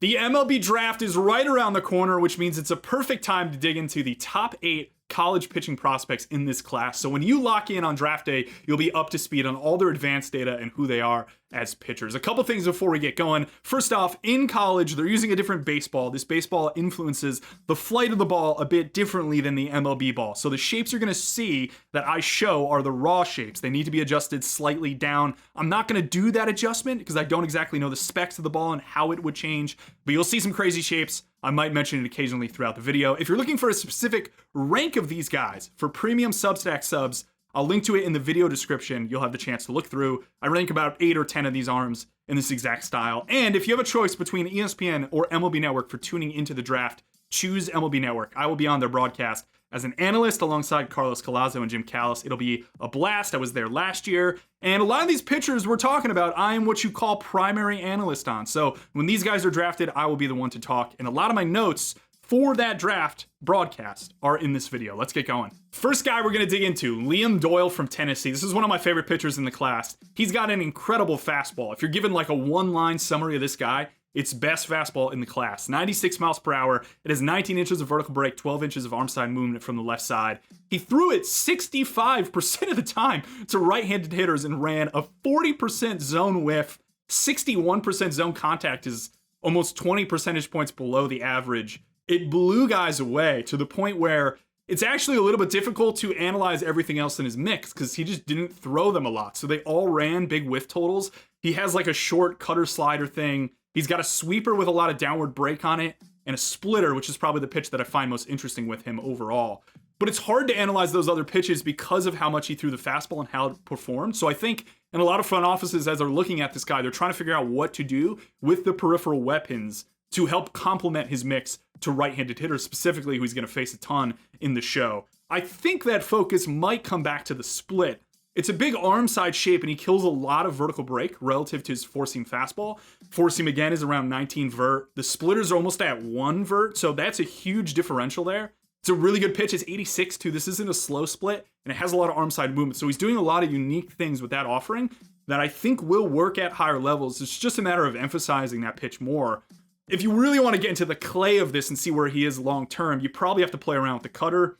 The MLB Draft is right around the corner, which means it's a perfect time to dig into the top 8 college pitching prospects in this class. So when you lock in on draft day, you'll be up to speed on all their advanced data and who they are as pitchers. A couple things before we get going. First off, in college, they're using a different baseball. This baseball influences the flight of the ball a bit differently than the MLB ball. So the shapes you're going to see that I show are the raw shapes. They need to be adjusted slightly down. I'm not going to do that adjustment because I don't exactly know the specs of the ball and how it would change, but you'll see some crazy shapes. I might mention it occasionally throughout the video. If you're looking for a specific rank of these guys for premium Substack subs, I'll link to it in the video description. You'll have the chance to look through. I rank about 8 or 10 of these arms in this exact style. And if you have a choice between ESPN or MLB Network for tuning into the draft, choose MLB Network. I will be on their broadcast as an analyst alongside Carlos Collazo and Jim Callis. It'll be a blast. I was there last year. And a lot of these pitchers we're talking about, I am what you call primary analyst on. So when these guys are drafted, I will be the one to talk. And a lot of my notes for that draft broadcast are in this video. Let's get going. First guy we're going to dig into, Liam Doyle from Tennessee. This is one of my favorite pitchers in the class. He's got an incredible fastball. If you're given like a one-line summary of this guy, it's best fastball in the class. 96 miles per hour. It has 19 inches of vertical break, 12 inches of arm side movement from the left side. He threw it 65% of the time to right-handed hitters and ran a 40% zone whiff. 61% zone contact is almost 20 percentage points below the average. It blew guys away to the point where it's actually a little bit difficult to analyze everything else in his mix because he just didn't throw them a lot. So they all ran big whiff totals. He has like a short cutter slider thing. He's got a sweeper with a lot of downward break on it and a splitter, which is probably the pitch that I find most interesting with him overall. But it's hard to analyze those other pitches because of how much he threw the fastball and how it performed. So I think in a lot of front offices, as they're looking at this guy, they're trying to figure out what to do with the peripheral weapons to help complement his mix to right-handed hitters, specifically who he's going to face a ton in the show. I think that focus might come back to the split. It's a big arm side shape, and he kills a lot of vertical break relative to his four-seam fastball. Four-seam, again, is around 19 vert. The splitters are almost at 1 vert, so that's a huge differential there. It's a really good pitch. It's 86, too. This isn't a slow split, and it has a lot of arm side movement. So he's doing a lot of unique things with that offering that I think will work at higher levels. It's just a matter of emphasizing that pitch more. If you really want to get into the clay of this and see where he is long-term, you probably have to play around with the cutter.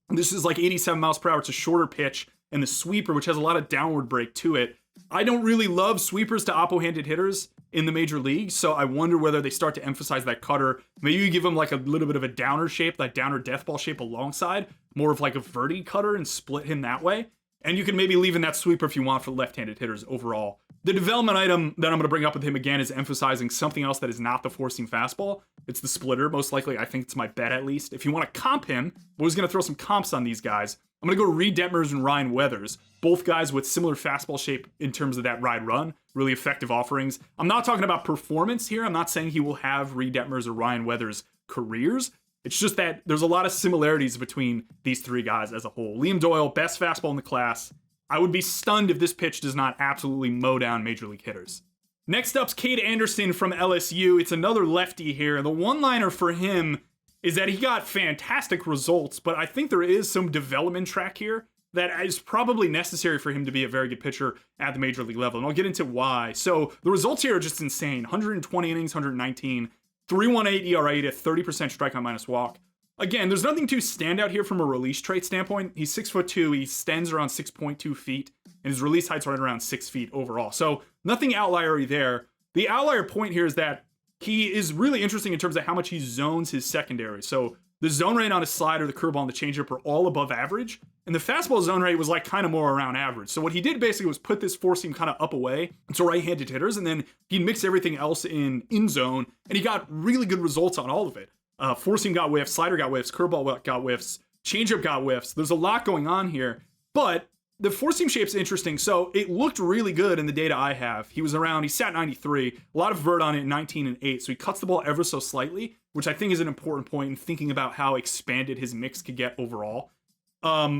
This is like 87 miles per hour. It's a shorter pitch. And the sweeper, which has a lot of downward break to it. I don't really love sweepers to oppo-handed hitters in the major leagues, so I wonder whether they start to emphasize that cutter. Maybe you give him like a little bit of a downer shape, that downer death ball shape alongside, more of like a verti cutter and split him that way. And you can maybe leave in that sweeper if you want for left-handed hitters overall. The development item that I'm going to bring up with him again is emphasizing something else that is not the four-seam fastball. It's the splitter, most likely. I think it's my bet at least. If you want to comp him, I was going to throw some comps on these guys. I'm going to go Reed Detmers and Ryan Weathers, both guys with similar fastball shape in terms of that ride run, really effective offerings. I'm not talking about performance here. I'm not saying he will have Reed Detmers or Ryan Weathers' careers. It's just that there's a lot of similarities between these three guys as a whole. Liam Doyle, best fastball in the class. I would be stunned if this pitch does not absolutely mow down major league hitters. Next up's Kade Anderson from LSU. It's another lefty here. The one-liner for him is that he got fantastic results, but I think there is some development track here that is probably necessary for him to be a very good pitcher at the major league level, and I'll get into why. So the results here are just insane. 120 innings, 119, 3.18 ERA to 30% strikeout minus walk. Again, there's nothing too standout here from a release trait standpoint. He's 6'2", he stands around 6.2 feet, and his release height's right around 6 feet overall. So nothing outliery there. The outlier point here is that he is really interesting in terms of how much he zones his secondary. So the zone rate on his slider, the curveball, and the changeup are all above average. And the fastball zone rate was like kind of more around average. So what he did basically was put this four seam kind of up away to right-handed hitters, and then he mixed everything else in zone, and he got really good results on all of it. Four seam got whiffs, slider got whiffs, curveball got whiffs, changeup got whiffs. There's a lot going on here, but the four-seam shape's interesting. So it looked really good in the data I have. He sat 93, a lot of vert on it, 19 and 8. So he cuts the ball ever so slightly, which I think is an important point in thinking about how expanded his mix could get overall.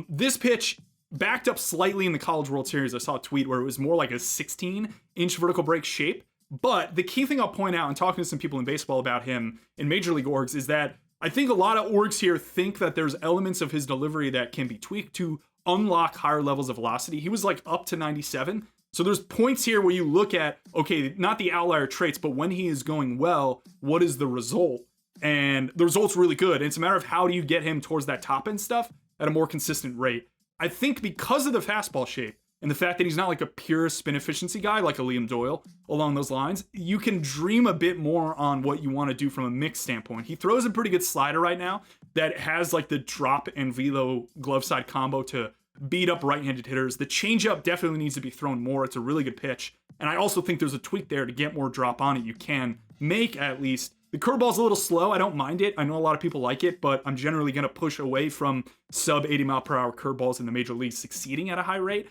This pitch backed up slightly in the College World Series. I saw a tweet where it was more like a 16-inch vertical break shape. But the key thing I'll point out, and talking to some people in baseball about him in Major League orgs, is that I think a lot of orgs here think that there's elements of his delivery that can be tweaked to unlock higher levels of velocity. He was like up to 97, So there's points here where you look at, okay, not the outlier traits, but when he is going well, what is the result? And the result's really good. And it's a matter of how do you get him towards that top end stuff at a more consistent rate. I think because of the fastball shape and the fact that he's not like a pure spin efficiency guy like a Liam Doyle along those lines, you can dream a bit more on what you want to do from a mix standpoint. He throws a pretty good slider right now that has like the drop and velo glove side combo to beat up right-handed hitters. The changeup definitely needs to be thrown more. It's a really good pitch. And I also think there's a tweak there to get more drop on it. You can make at least. The curveball's a little slow. I don't mind it. I know a lot of people like it, but I'm generally going to push away from sub 80 mile per hour curveballs in the major leagues succeeding at a high rate.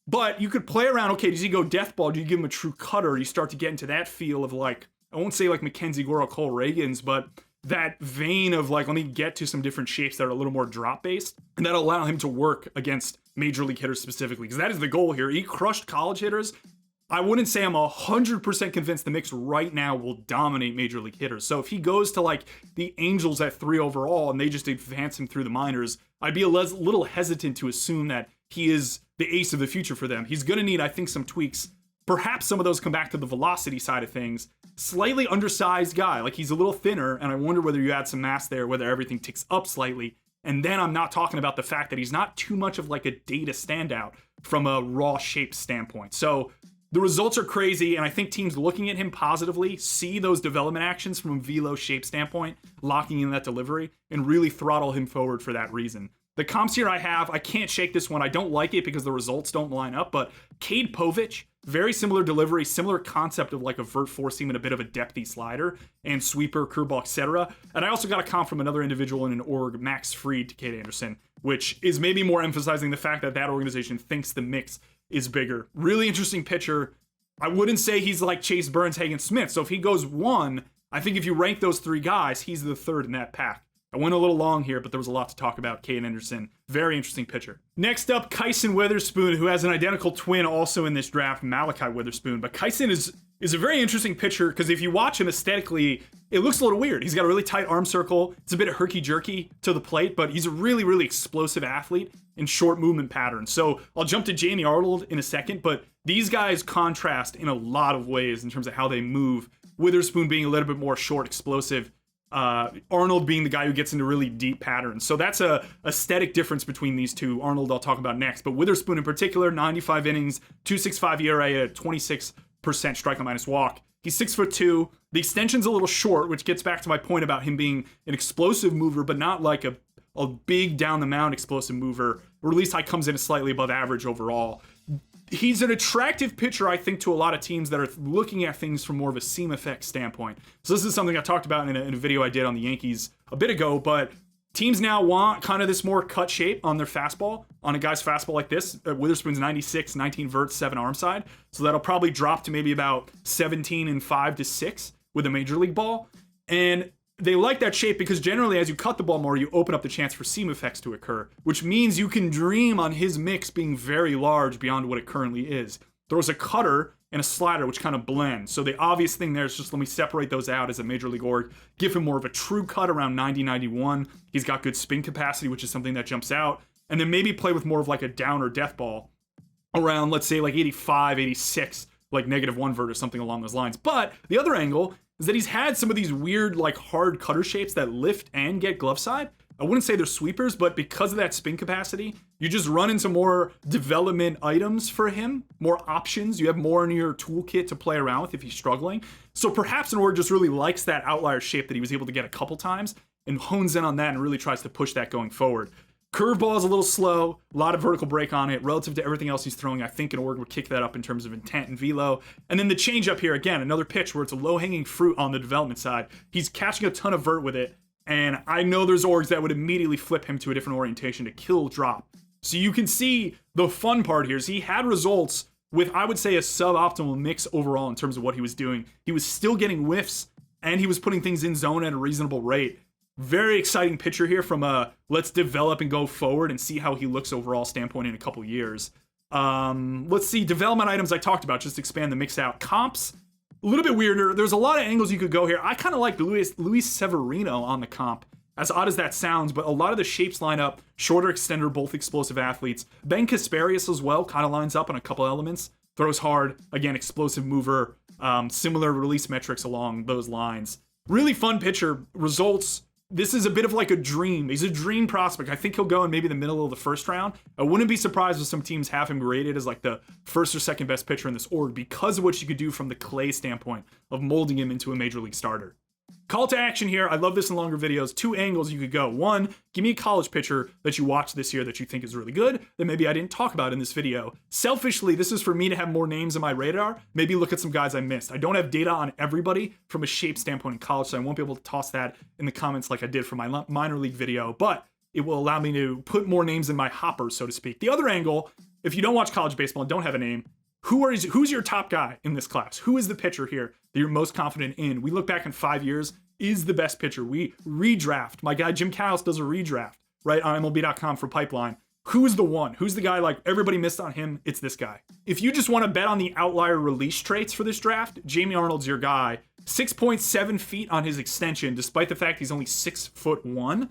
But you could play around, okay, does he go death ball? Do you give him a true cutter? You start to get into that feel of like, I won't say like Mackenzie Gore or Cole Reagans, but that vein of like, let me get to some different shapes that are a little more drop based, and that'll allow him to work against major league hitters specifically, because that is the goal here. He crushed college hitters. I wouldn't say I'm 100% convinced the mix right now will dominate major league hitters. So if he goes to like the Angels at 3 overall and they just advance him through the minors, I'd be a little hesitant to assume that he is the ace of the future for them. He's going to need, I think, some tweaks. Perhaps some of those come back to the velocity side of things. Slightly undersized guy, like he's a little thinner, and I wonder whether you add some mass there, whether everything ticks up slightly. And then I'm not talking about the fact that he's not too much of like a data standout from a raw shape standpoint. So the results are crazy, and I think teams looking at him positively see those development actions from a velo shape standpoint, locking in that delivery, and really throttle him forward for that reason. The comps here I can't shake this one. I don't like it because the results don't line up, but Cade Povich, very similar delivery, similar concept of like a vert four seam and a bit of a depthy slider and sweeper, curveball, etc. And I also got a comp from another individual in an org, Max Fried, to Kade Anderson, which is maybe more emphasizing the fact that that organization thinks the mix is bigger. Really interesting pitcher. I wouldn't say he's like Chase Burns, Hagen Smith. So if he goes 1, I think if you rank those 3 guys, he's the 3rd in that pack. I went a little long here, but there was a lot to talk about. Kade Anderson, very interesting pitcher. Next up, Kyson Witherspoon, who has an identical twin also in this draft, Malachi Witherspoon. But Kyson is a very interesting pitcher because if you watch him aesthetically, it looks a little weird. He's got a really tight arm circle. It's a bit of herky-jerky to the plate, but he's a really, really explosive athlete in short movement patterns. So I'll jump to Jamie Arnold in a second, but these guys contrast in a lot of ways in terms of how they move. Witherspoon being a little bit more short, explosive, Arnold being the guy who gets into really deep patterns. So that's a aesthetic difference between these two. Arnold I'll talk about next, but Witherspoon in particular, 95 innings, 2.65 ERA at a 26% strikeout minus walk. He's 6'2". The extension's a little short, which gets back to my point about him being an explosive mover, but not like a big down the mound explosive mover. Release height comes in slightly above average overall. He's an attractive pitcher, I think, to a lot of teams that are looking at things from more of a seam effect standpoint. So this is something I talked about in a video I did on the Yankees a bit ago, but teams now want kind of this more cut shape on their fastball, on a guy's fastball like this. Witherspoon's 96, 19 vert, 7 arm side. So that'll probably drop to maybe about 17 and 5 to 6 with a major league ball. And they like that shape because generally as you cut the ball more, you open up the chance for seam effects to occur, which means you can dream on his mix being very large beyond what it currently is. Throws a cutter and a slider, which kind of blend. So the obvious thing there is just let me separate those out as a major league org, give him more of a true cut around 90, 91. He's got good spin capacity, which is something that jumps out. And then maybe play with more of like a down or death ball around, let's say like 85, 86, like -1 vert or something along those lines. But the other angle is that he's had some of these weird, like hard cutter shapes that lift and get glove side. I wouldn't say they're sweepers, but because of that spin capacity, you just run into more development items for him, more options. You have more in your toolkit to play around with if he's struggling. So perhaps an org just really likes that outlier shape that he was able to get a couple times and hones in on that and really tries to push that going forward. Curveball is a little slow, a lot of vertical break on it relative to everything else he's throwing. I think an org would kick that up in terms of intent and velo. And then the changeup here, again, another pitch where it's a low-hanging fruit on the development side. He's catching a ton of vert with it, and I know there's orgs that would immediately flip him to a different orientation to kill drop. So you can see the fun part here is he had results with, I would say, a suboptimal mix overall in terms of what he was doing. He was still getting whiffs, and he was putting things in zone at a reasonable rate. Very exciting pitcher here from a let's develop and go forward and see how he looks overall standpoint in a couple years. Let's see, development items I talked about, just expand the mix out. Comps, a little bit weirder. There's a lot of angles you could go here. I kind of like Luis Severino on the comp, as odd as that sounds, but a lot of the shapes line up. Shorter extender, both explosive athletes. Ben Kasparius as well kind of lines up on a couple elements. throws hard, again, explosive mover, similar release metrics along those lines. Really fun pitcher. Results, this is a bit of like a dream. He's a dream prospect. I think he'll go in maybe the middle of the first round. I wouldn't be surprised if some teams have him graded as like the first or second best pitcher in this org because of what you could do from the Clay standpoint of molding him into a major league starter. Call to action here. I love this in longer videos. 2 angles you could go. 1, give me a college pitcher that you watched this year that you think is really good that maybe I didn't talk about in this video. Selfishly, this is for me to have more names on my radar. Maybe look at some guys I missed. I don't have data on everybody from a shape standpoint in college, so I won't be able to toss that in the comments like I did for my minor league video, but it will allow me to put more names in my hopper, so to speak. The other angle, if you don't watch college baseball and don't have a name, who's your top guy in this class? Who is the pitcher here that you're most confident in? We look back in 5 years, is the best pitcher. We redraft. My guy Jim Callis does a redraft, right, on MLB.com for Pipeline. Who's the one? Who's the guy like everybody missed on him? It's this guy. If you just want to bet on the outlier release traits for this draft, Jamie Arnold's your guy. 6.7 feet on his extension, despite the fact he's only 6'1".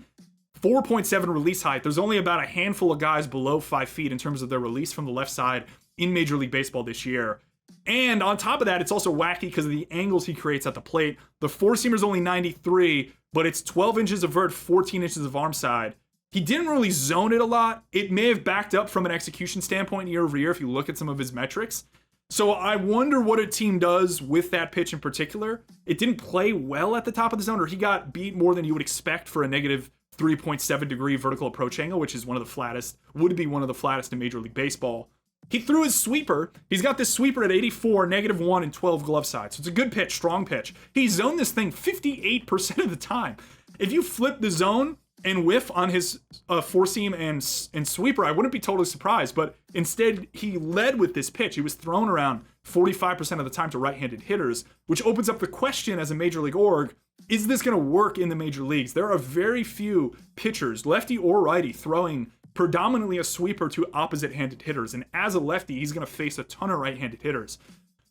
4.7 release height. There's only about a handful of guys below 5 feet in terms of their release from the left side in Major League Baseball this year. And on top of that, it's also wacky because of the angles he creates at the plate. The four-seamer's only 93, but it's 12 inches of vert, 14 inches of arm side. He didn't really zone it a lot. It may have backed up from an execution standpoint year over year if you look at some of his metrics. So I wonder what a team does with that pitch in particular. It didn't play well at the top of the zone, or he got beat more than you would expect for a negative 3.7 degree vertical approach angle, which is would be one of the flattest in Major League Baseball. He threw his sweeper. He's got this sweeper at 84, -1, and 12 glove side. So it's a good pitch, strong pitch. He zoned this thing 58% of the time. If you flip the zone and whiff on his four-seam and sweeper, I wouldn't be totally surprised. But instead, he led with this pitch. He was thrown around 45% of the time to right-handed hitters, which opens up the question as a Major League org, is this going to work in the major leagues? There are very few pitchers, lefty or righty, throwing predominantly a sweeper to opposite-handed hitters. And as a lefty, he's going to face a ton of right-handed hitters.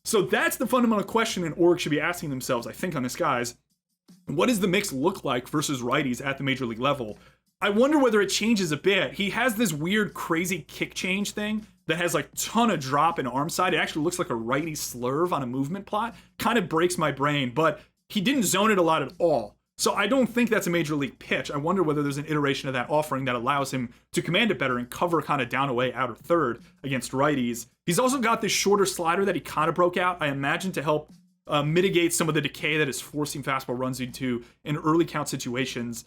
So that's the fundamental question an org should be asking themselves, I think, on this, guys. What does the mix look like versus righties at the major league level? I wonder whether it changes a bit. He has this weird, crazy kick change thing that has like ton of drop and arm side. It actually looks like a righty slurve on a movement plot. Kind of breaks my brain, but he didn't zone it a lot at all. So I don't think that's a major league pitch. I wonder whether there's an iteration of that offering that allows him to command it better and cover kind of down away outer third against righties. He's also got this shorter slider that he kind of broke out, I imagine, to help mitigate some of the decay that his four-seam fastball runs into in early count situations.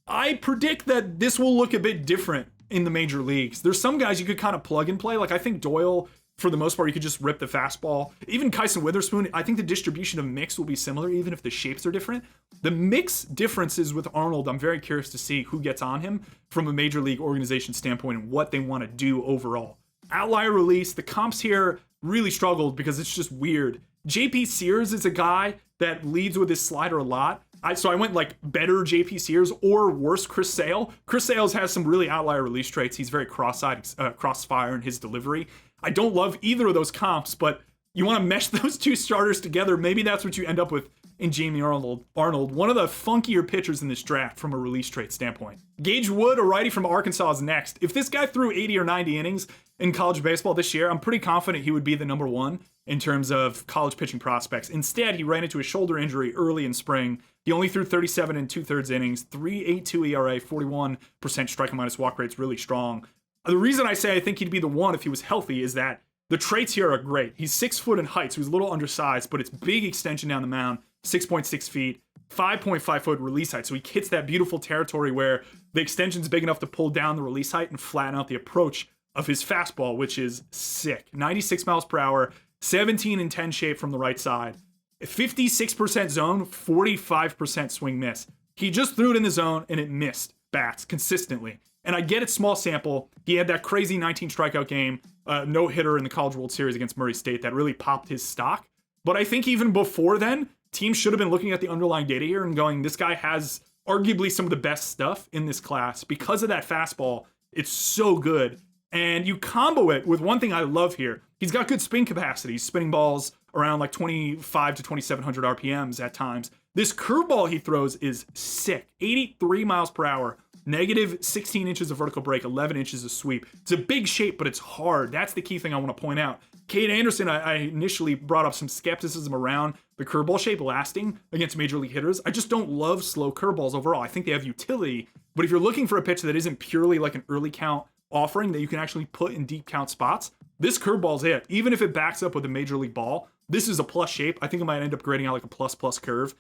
I predict that this will look a bit different in the major leagues. There's some guys you could kind of plug and play. Like I think Doyle, for the most part, you could just rip the fastball. Even Kyson Witherspoon, I think the distribution of mix will be similar, even if the shapes are different. The mix differences with Arnold, I'm very curious to see who gets on him from a major league organization standpoint and what they want to do overall. Outlier release, the comps here really struggled because it's just weird. JP Sears is a guy that leads with his slider a lot. So I went like better JP Sears or worse Chris Sale. Chris Sales has some really outlier release traits. He's very crossfire in his delivery. I don't love either of those comps, but you want to mesh those two starters together. Maybe that's what you end up with in Jamie Arnold, one of the funkier pitchers in this draft from a release trait standpoint. Gage Wood, a righty from Arkansas, is next. If this guy threw 80 or 90 innings in college baseball this year, I'm pretty confident he would be the number one in terms of college pitching prospects. Instead, he ran into a shoulder injury early in spring. He only threw 37 and 2/3 innings, 3.82 ERA, 41% strikeout minus walk rate's really strong. The reason I say I think he'd be the one if he was healthy is that the traits here are great. He's 6 foot in height, so he's a little undersized, but it's big extension down the mound, 6.6 feet, 5.5 foot release height. So he hits that beautiful territory where the extension's big enough to pull down the release height and flatten out the approach of his fastball, which is sick. 96 miles per hour, 17 and 10 shape from the right side. 56% zone, 45% swing miss. He just threw it in the zone and it missed bats consistently. And I get it's small sample. He had that crazy 19 strikeout game, no-hitter in the College World Series against Murray State that really popped his stock. But I think even before then, teams should have been looking at the underlying data here and going, this guy has arguably some of the best stuff in this class. Because of that fastball, it's so good. And you combo it with one thing I love here. He's got good spin capacity. He's spinning balls around like 25 to 2,700 RPMs at times. This curveball he throws is sick. 83 miles per hour, negative 16 inches of vertical break, 11 inches of sweep. It's a big shape, but it's hard. That's the key thing I want to point out. Kade Anderson, I initially brought up some skepticism around the curveball shape lasting against major league hitters. I just don't love slow curveballs overall. I think they have utility, but if you're looking for a pitch that isn't purely like an early count offering that you can actually put in deep count spots, this curveball's it. Even if it backs up with a major league ball, this is a plus shape. I think it might end up grading out like a plus curve.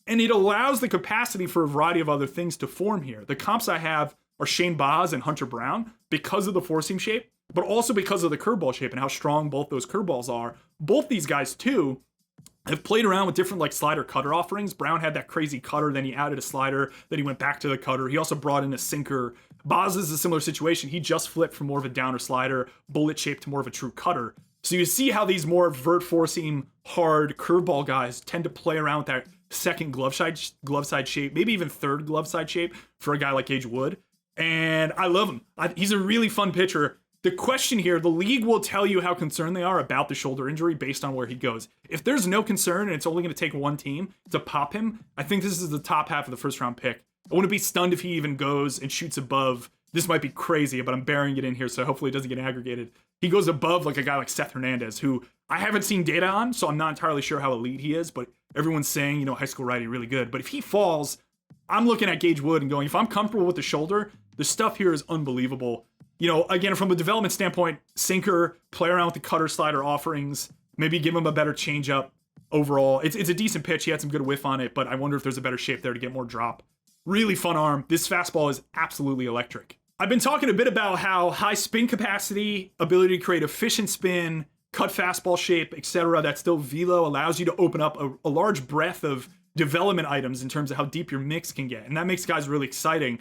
And it allows the capacity for a variety of other things to form here. The comps I have are Shane Baz and Hunter Brown because of the four seam shape, but also because of the curveball shape and how strong both those curveballs are. Both these guys too have played around with different like slider cutter offerings. Brown had that crazy cutter, then he added a slider, then he went back to the cutter. He also brought in a sinker. Baz is a similar situation. He just flipped from more of a downer slider, bullet shape to more of a true cutter. So you see how these more vert four seam hard curveball guys tend to play around with that second glove side shape, maybe even third glove side shape for a guy like Gage would. And I love him. He's a really fun pitcher. The question here, the league will tell you how concerned they are about the shoulder injury based on where he goes. If there's no concern and it's only going to take one team to pop him, I think this is the top half of the first round pick. I wouldn't be stunned if he even goes and shoots above. This might be crazy, but I'm burying it in here, so hopefully it doesn't get aggregated. He goes above like a guy like Seth Hernandez, who I haven't seen data on, so I'm not entirely sure how elite he is, but everyone's saying, high school righty, really good. But if he falls, I'm looking at Gage Wood and going, if I'm comfortable with the shoulder, the stuff here is unbelievable. Again, from a development standpoint, sinker, play around with the cutter slider offerings, maybe give him a better changeup overall. It's a decent pitch. He had some good whiff on it, but I wonder if there's a better shape there to get more drop. Really fun arm. This fastball is absolutely electric. I've been talking a bit about how high spin capacity, ability to create efficient spin, cut fastball shape, etc. That still velo allows you to open up a large breadth of development items in terms of how deep your mix can get. And that makes guys really exciting.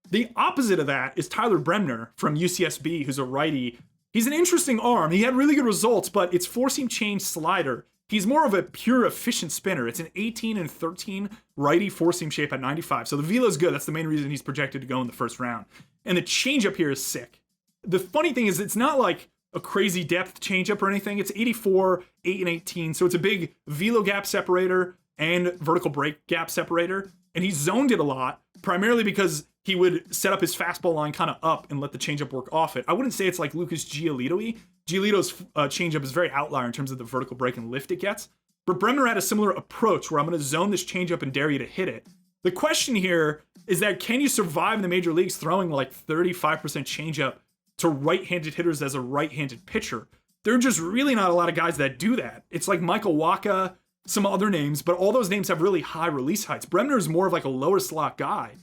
The opposite of that is Tyler Bremner from UCSB, who's a righty. He's an interesting arm. He had really good results, but it's four-seam change slider. He's more of a pure efficient spinner. It's an 18 and 13 righty four-seam shape at 95. So the velo is good. That's the main reason he's projected to go in the first round. And the changeup here is sick. The funny thing is it's not like a crazy depth changeup or anything. It's 84, 8 and 18. So it's a big velo gap separator and vertical break gap separator. And he zoned it a lot, primarily because he would set up his fastball line kind of up and let the changeup work off it. I wouldn't say it's like Lucas Giolito-y. Giolito's changeup is very outlier in terms of the vertical break and lift it gets. But Bremner had a similar approach where I'm going to zone this changeup and dare you to hit it. The question here is that can you survive in the major leagues throwing like 35% changeup to right-handed hitters as a right-handed pitcher? There are just really not a lot of guys that do that. It's like Michael Wacha, some other names, but all those names have really high release heights. Bremner is more of like a lower slot guy.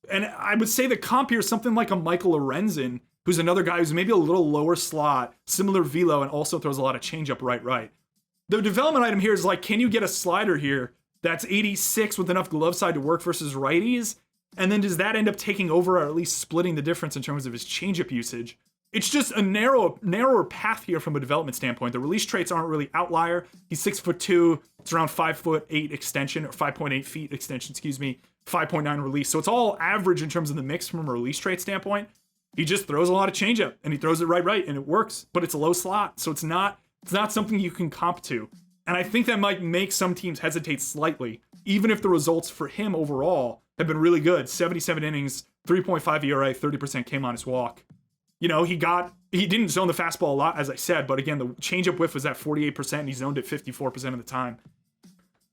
And I would say the comp here is something like a Michael Lorenzen, who's another guy who's maybe a little lower slot, similar velo, and also throws a lot of changeup right. The development item here is like, can you get a slider here that's 86 with enough glove side to work versus righties? And then does that end up taking over or at least splitting the difference in terms of his changeup usage? It's just a narrower path here from a development standpoint. The release traits aren't really outlier. He's 6'2". It's around 5'8" extension, or 5.8 feet extension, 5.9 release. So it's all average in terms of the mix from a release trait standpoint. He just throws a lot of changeup and he throws it right, and it works, but it's a low slot. So it's not something you can comp to. And I think that might make some teams hesitate slightly, even if the results for him overall have been really good. 77 innings, 3.5 ERA, 30% came on his walk. He didn't zone the fastball a lot, as I said, but again, the changeup whiff was at 48% and he zoned it 54% of the time.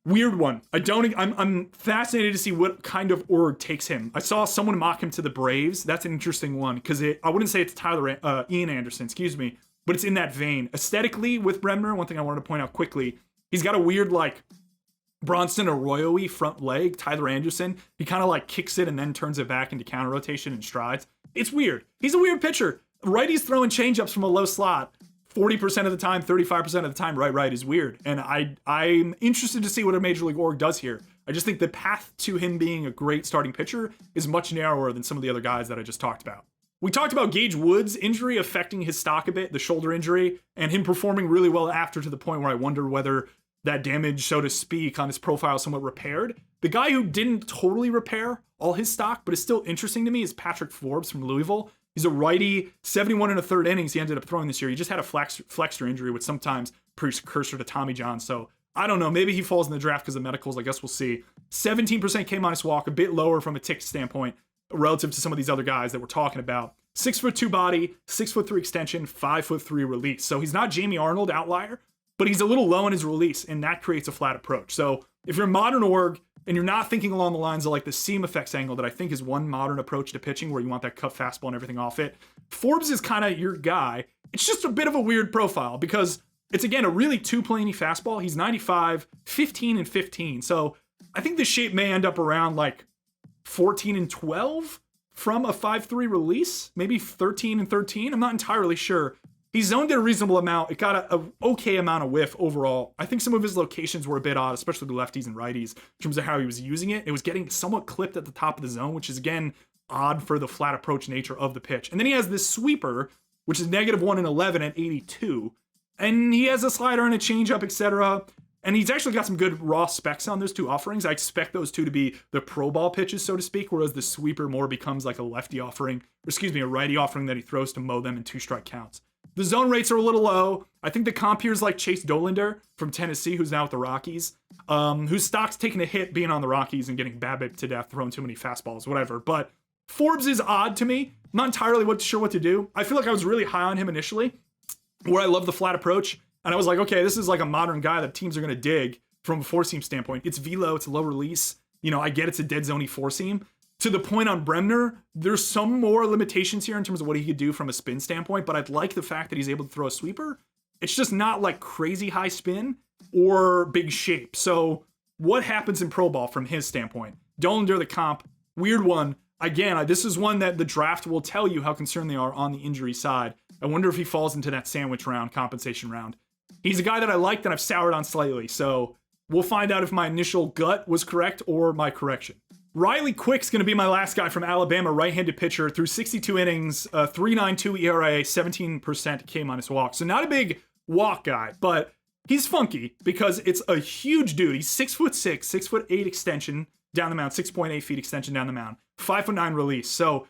Weird one. I'm fascinated to see what kind of org takes him. I saw someone mock him to the Braves. That's an interesting one because I wouldn't say it's Ian Anderson, but it's in that vein. Aesthetically, with Bremner, one thing I wanted to point out quickly, he's got a weird like Bronson Arroyo-y front leg, Tyler Anderson. He kind of like kicks it and then turns it back into counter rotation and strides. It's weird. He's a weird pitcher. Righties throwing changeups from a low slot 40% of the time, 35% of the time, right is weird. And I'm interested to see what a major league org does here. I just think the path to him being a great starting pitcher is much narrower than some of the other guys that I just talked about. We talked about Gage Wood's injury affecting his stock a bit, the shoulder injury, and him performing really well after, to the point where I wonder whether that damage, so to speak, on his profile somewhat repaired. The guy who didn't totally repair all his stock, but is still interesting to me, is Patrick Forbes from Louisville. He's a righty, 71 and a third innings he ended up throwing this year. He just had a flexor injury, which sometimes precursor to Tommy John. So I don't know. Maybe he falls in the draft because of medicals. I guess we'll see. 17% came on his walk, a bit lower from a tick standpoint relative to some of these other guys that we're talking about. 6'2" body, 6'3" extension, 5'3" release. So he's not Jamie Arnold outlier, but he's a little low in his release, and that creates a flat approach. So if you're a modern org and you're not thinking along the lines of like the seam effects angle that I think is one modern approach to pitching where you want that cut fastball and everything off it, Forbes is kind of your guy. It's just a bit of a weird profile because it's, again, a really two-planey fastball. He's 95, 15, and 15. So I think the shape may end up around like 14 and 12 from a 5'3" release, maybe 13 and 13. I'm not entirely sure. He zoned it a reasonable amount. It got a okay amount of whiff overall. I think some of his locations were a bit odd, especially the lefties and righties, in terms of how he was using it. It was getting somewhat clipped at the top of the zone, which is, again, odd for the flat approach nature of the pitch. And then he has this sweeper, which is -1 and 11 at 82. And he has a slider and a changeup, etc. And he's actually got some good raw specs on those two offerings. I expect those two to be the pro ball pitches, so to speak, whereas the sweeper more becomes like a lefty offering, or excuse me, a righty offering that he throws to mow them in 2-strike counts. The zone rates are a little low. I think the comp here is like Chase Doyle from Tennessee, who's now with the Rockies, whose stock's taking a hit being on the Rockies and getting BABIP to death, throwing too many fastballs, whatever. But Forbes is odd to me. I'm not entirely sure what to do. I feel like I was really high on him initially, where I love the flat approach. And I was like, okay, this is like a modern guy that teams are going to dig from a four-seam standpoint. It's velo, it's a low release. You know, I get it's a dead zone-y four-seam. To the point on Bremner, there's some more limitations here in terms of what he could do from a spin standpoint, but I'd like the fact that he's able to throw a sweeper. It's just not like crazy high spin or big shape. So what happens in pro ball from his standpoint? Doyle, the comp, weird one. Again, this is one that the draft will tell you how concerned they are on the injury side. I wonder if he falls into that sandwich round, compensation round. He's a guy that I liked and I've soured on slightly, so we'll find out if my initial gut was correct or my correction. Riley Quick's going to be my last guy from Alabama, right-handed pitcher, through 62 innings, 3.92 ERA, 17% K- walk. So not a big walk guy, but he's funky because it's a huge dude. He's 6'6", 6'8" extension down the mound, 6.8 feet extension down the mound, 5'9" release. So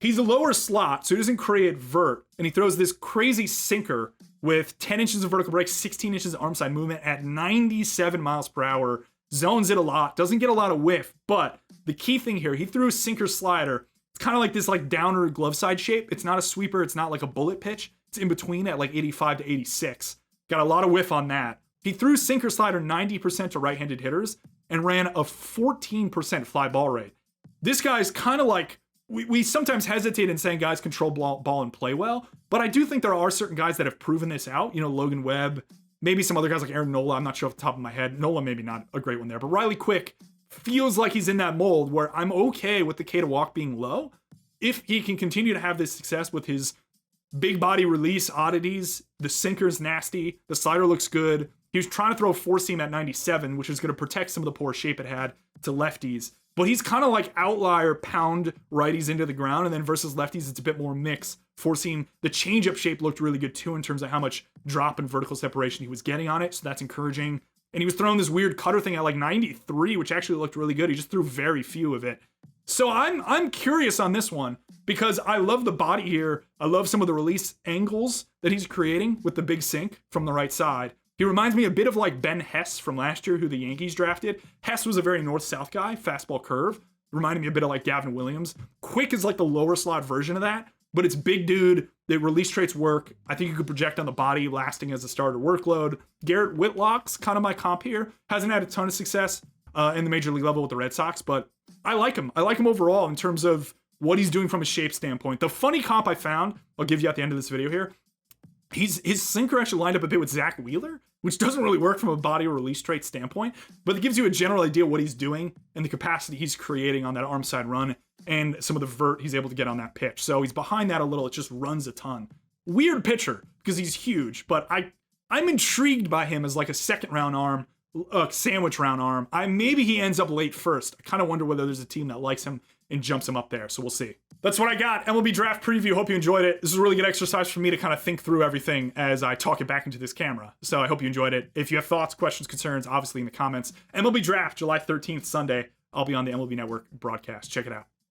he's a lower slot, so he doesn't create vert, and he throws this crazy sinker with 10 inches of vertical break, 16 inches of arm side movement at 97 miles per hour, zones it a lot, doesn't get a lot of whiff, but the key thing here, he threw a sinker slider. It's kind of like this like downer glove side shape. It's not a sweeper, it's not like a bullet pitch. It's in between at like 85 to 86. Got a lot of whiff on that. He threw sinker slider 90% to right-handed hitters and ran a 14% fly ball rate. This guy's kind of like, we sometimes hesitate in saying guys control ball and play well, but I do think there are certain guys that have proven this out. You know, Logan Webb, maybe some other guys like Aaron Nola. I'm not sure off the top of my head. Nola maybe not a great one there, but Riley Quick feels like he's in that mold where I'm okay with the K to walk being low if he can continue to have this success with his big body release oddities. The sinker's nasty. The slider looks good. He was trying to throw a four seam at 97, which is going to protect some of the poor shape it had to lefties. But he's kind of like outlier pound righties into the ground, and then versus lefties, it's a bit more mix. Four seam, the changeup shape looked really good too in terms of how much drop and vertical separation he was getting on it, so that's encouraging. And he was throwing this weird cutter thing at like 93, which actually looked really good. He just threw very few of it. So I'm curious on this one because I love the body here. I love some of the release angles that he's creating with the big sink from the right side. He reminds me a bit of like Ben Hess from last year, who the Yankees drafted. Hess was a very north-south guy, fastball curve. Reminded me a bit of like Gavin Williams. Quick is like the lower slot version of that, but it's big dude. The release traits work. I think you could project on the body, lasting as a starter workload. Garrett Whitlock's kind of my comp here. Hasn't had a ton of success in the major league level with the Red Sox, but I like him. I like him overall in terms of what he's doing from a shape standpoint. The funny comp I found, I'll give you at the end of this video here, his sinker actually lined up a bit with Zach Wheeler, which doesn't really work from a body or release trait standpoint, but it gives you a general idea of what he's doing and the capacity he's creating on that arm side run and some of the vert he's able to get on that pitch. So he's behind that a little. It just runs a ton. Weird pitcher because he's huge, but I'm intrigued by him as like a second round arm, sandwich round arm. Maybe he ends up late first. I kind of wonder whether there's a team that likes him and jumps him up there. So we'll see. That's what I got. MLB Draft preview. Hope you enjoyed it. This is a really good exercise for me to kind of think through everything as I talk it back into this camera. So I hope you enjoyed it. If you have thoughts, questions, concerns, obviously in the comments. MLB Draft, July 13th, Sunday. I'll be on the MLB Network broadcast. Check it out.